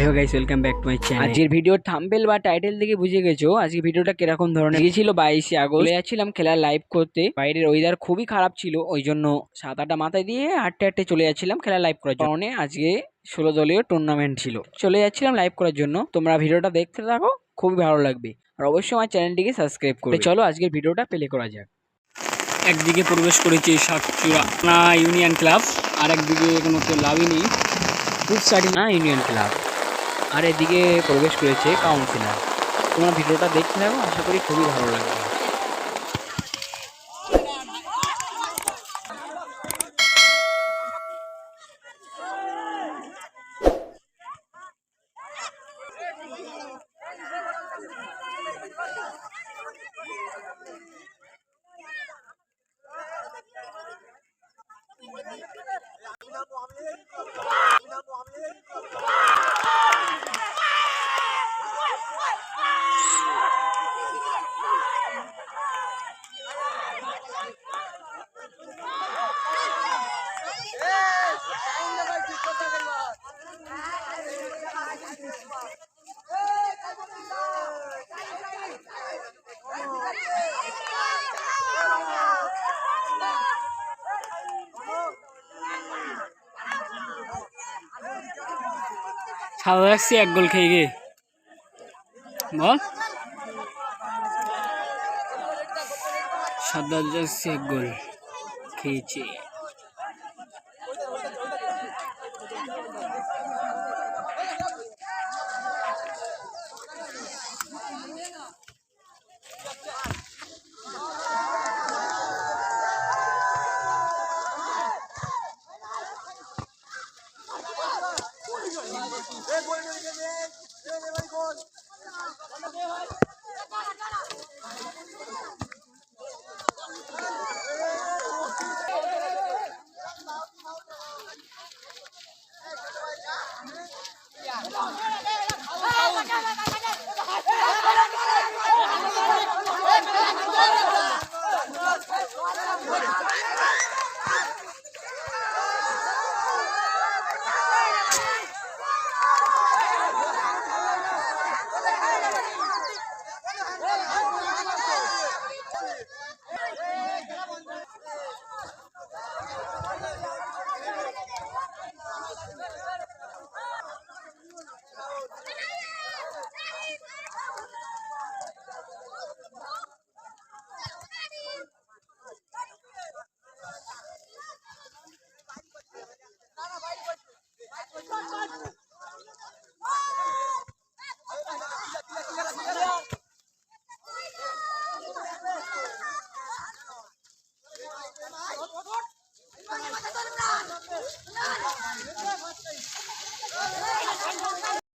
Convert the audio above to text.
Hello guys, welcome back to my channel. আজকের ভিডিওর thumbnail বা টাইটেল দেখে বুঝে গেছো আজকের ভিডিওটা কিরকম ধরনের। ছিল 22শে আগস্ট, চলে যাচ্ছিলাম খেলার লাইভ করতে। বাইরের ওয়েদার খুবই খারাপ ছিল, ওই জন্য ছাতাটা মাথায় দিয়ে হাঁটতে হাঁটতে চলে যাচ্ছিলাম খেলার লাইভ করার জন্য। আজকে 16 দলীয় টুর্নামেন্ট ছিল, চলে যাচ্ছিলাম লাইভ করার জন্য। তোমরা ভিডিওটা দেখতে থাকো, খুবই ভালো লাগবে। আর অবশ্যই আমার চ্যানেলটিকে সাবস্ক্রাইব করবে। চলো আজকের ভিডিওটা প্লে করা যাক। একদিকে প্রবেশ করেছে সাতচুরা ইউনিয়ন ক্লাব, আর একদিকে কোনো কেউ লাভই নেই, না ইউনিয়ন ক্লাব, আর এদিকে প্রবেশ করেছে কাউন্সিলর। তোমরা ভিডিওটা দেখতে থাকো, আশা করি খুবই ভালো লাগবে। সাদা যাচ্ছি এক গোল খেয়ে গে বল, সাদা যাচ্ছি এক গোল খেয়েছে।